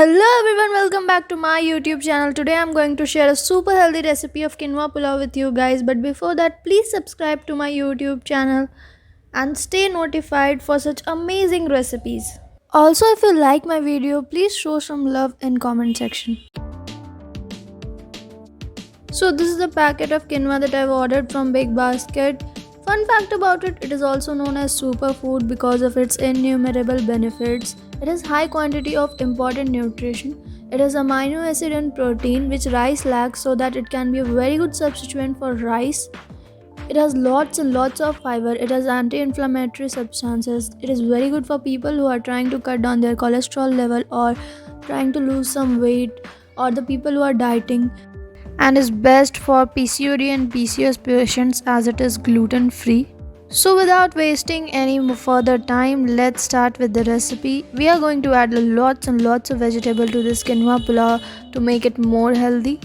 Hello everyone, welcome back to my YouTube channel. Today I'm going to share a super healthy recipe of quinoa pulao with you guys. But before that, please subscribe to my YouTube channel and stay notified for such amazing recipes. Also, if you like my video, please show some love in comment section. So this is the packet of quinoa that I've ordered from Big Basket. Fun fact about it, it is also known as superfood because of its innumerable benefits. It has high quantity of important nutrition. It has amino acid and protein which rice lacks, so that it can be a very good substitute for rice. It has lots and lots of fiber. It has anti-inflammatory substances. It is very good for people who are trying to cut down their cholesterol level or trying to lose some weight, or the people who are dieting, and is best for PCOD and PCOS patients as it is gluten free. So without wasting any further time, let's start with the recipe. We are going to add lots and lots of vegetable to this quinoa pulao to make it more healthy.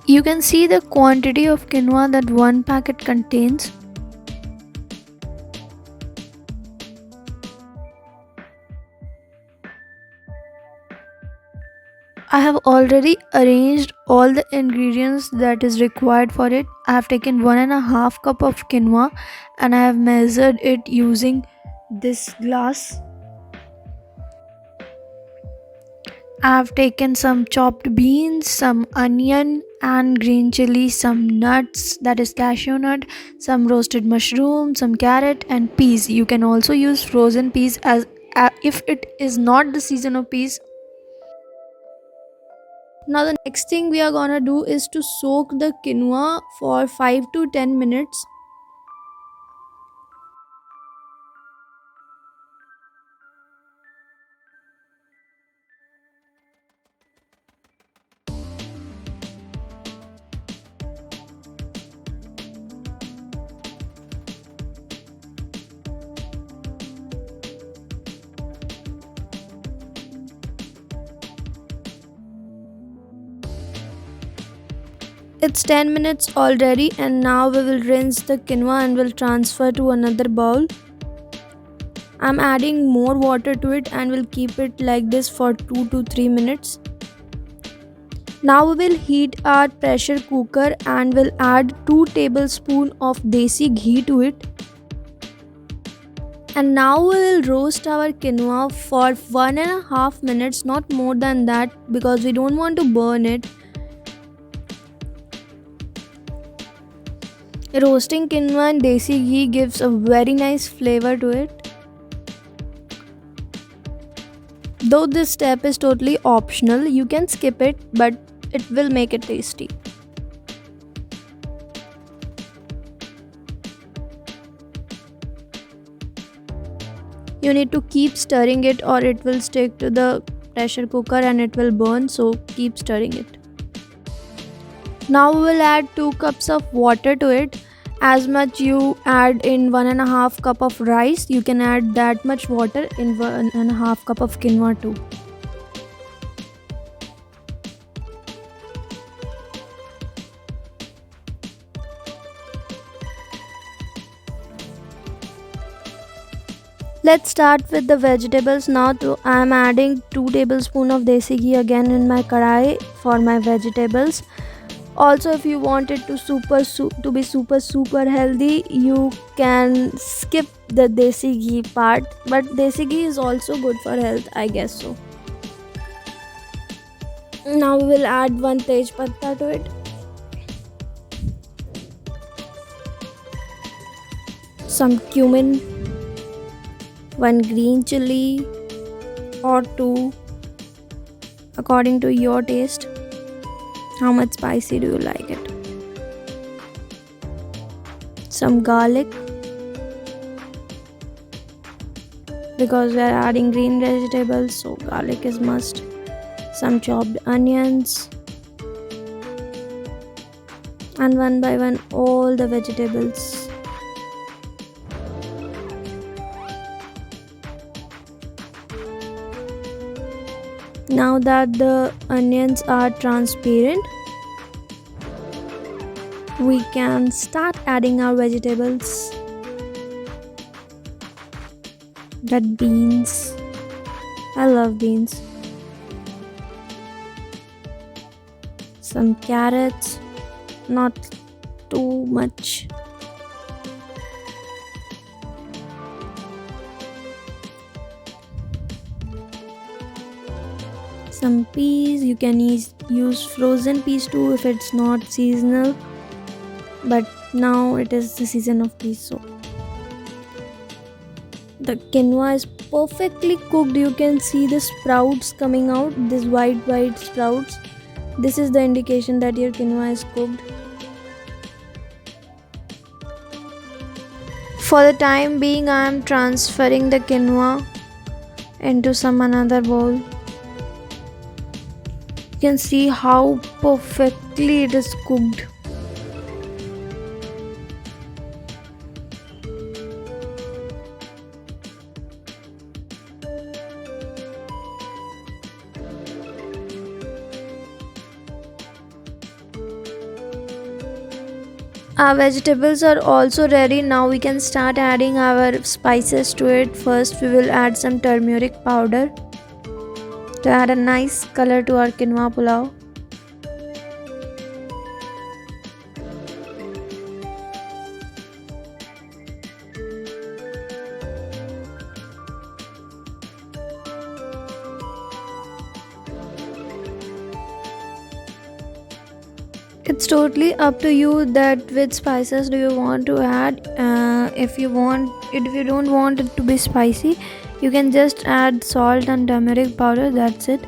You can see the quantity of quinoa that one packet contains. I have already arranged all the ingredients that is required for it. I have taken 1.5 cup of quinoa and I have measured it using this glass. I have taken some chopped beans, some onion and green chili, some nuts, that is cashew nut, some roasted mushroom, some carrot and peas. You can also use frozen peas as if it is not the season of peas. Now the next thing we are gonna do is to soak the quinoa for 5 to 10 minutes. It's 10 minutes already, and now we will rinse the quinoa and will transfer to another bowl. I'm adding more water to it and will keep it like this for 2 to 3 minutes. Now we will heat our pressure cooker and will add 2 tablespoons of desi ghee to it. And now we will roast our quinoa for 1.5 minutes, not more than that, because we don't want to burn it. Roasting quinoa in desi ghee gives a very nice flavor to it. Though this step is totally optional, you can skip it, but it will make it tasty. You need to keep stirring it or it will stick to the pressure cooker and it will burn, so keep stirring it. Now we will add 2 cups of water to it. As much you add in 1.5 cup of rice, you can add that much water in 1.5 cup of quinoa too. Let's start with the vegetables now. I am adding 2 tablespoons of desi ghee again in my kadai for my vegetables. Also, if you want it to be super healthy, you can skip the desi ghee part, but desi ghee is also good for health, I guess so. Now we will add 1 tej patta to it, some cumin, 1 green chili or 2 according to your taste. How much spicy do you like it? Some garlic, because we are adding green vegetables, so garlic is must. Some chopped onions, and one by one all the vegetables. Now that the onions are transparent, we can start adding our vegetables. That beans, I love beans. some carrots, not too much. Some peas, you can use frozen peas too if it's not seasonal, but now it is the season of peas, so the quinoa is perfectly cooked. You can see the sprouts coming out, these white sprouts. This is the indication that your quinoa is cooked. For the time being, I am transferring the quinoa into some another bowl. You can see how perfectly it is cooked. Our vegetables are also ready. Now we can start adding our spices to it. First we will add some turmeric powder to add a nice color to our quinoa pulao. It's totally up to you that which spices do you want to add. If you don't want it to be spicy, you can just add salt and turmeric powder, that's it.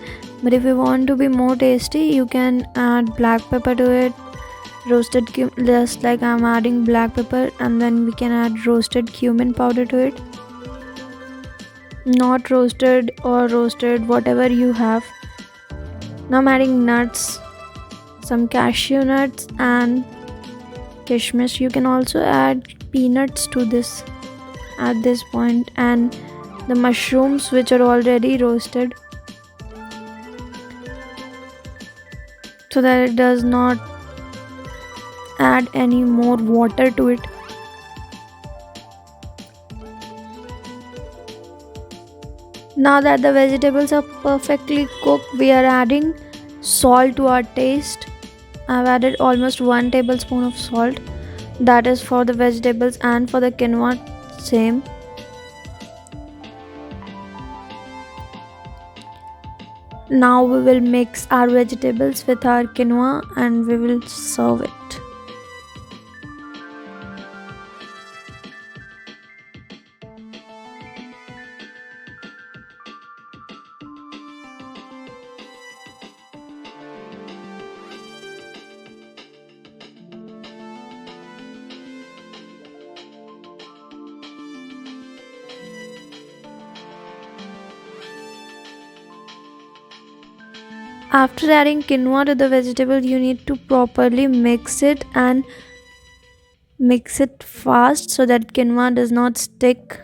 But if you want to be more tasty, you can add black pepper to it, just like I'm adding black pepper, and then we can add roasted cumin powder to it. Not roasted or roasted, whatever you have. Now I'm adding nuts, some cashew nuts and kishmish. You can also add peanuts to this at this point, and the mushrooms which are already roasted, so that it does not add any more water to it. Now that the vegetables are perfectly cooked, we are adding salt to our taste. I've added almost 1 tablespoon of salt. That is for the vegetables and for the quinoa same. Now we will mix our vegetables with our quinoa and we will serve it. After adding quinoa to the vegetable, you need to properly mix it and mix it fast so that quinoa does not stick.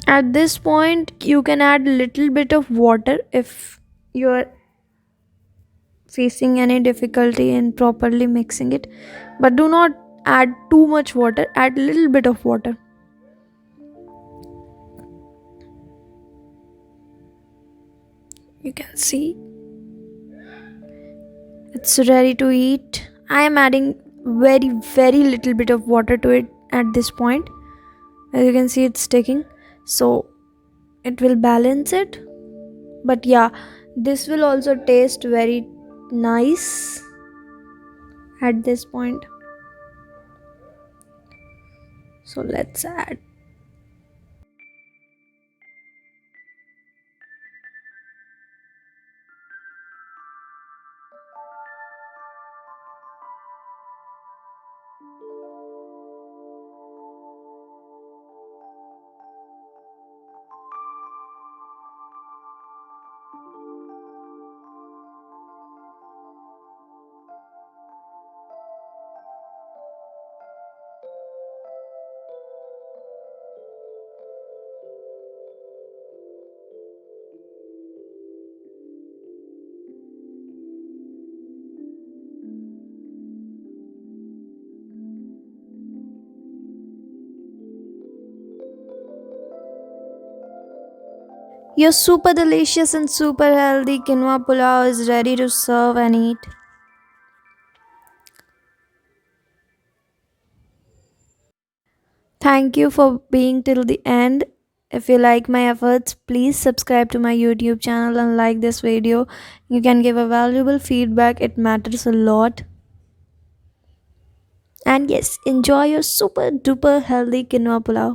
At this point, you can add little bit of water if you are facing any difficulty in properly mixing it, but do not add too much water. Add little bit of water. You can see it's ready to eat. I am adding very little bit of water to it at this point. As you can see, it's sticking, so it will balance it. But yeah, this will also taste very nice at this point. So let's add. Your super delicious and super healthy quinoa pulao is ready to serve and eat. Thank you for being till the end. If you like my efforts, please subscribe to my YouTube channel and like this video. You can give a valuable feedback, it matters a lot. And yes, enjoy your super duper healthy quinoa pulao.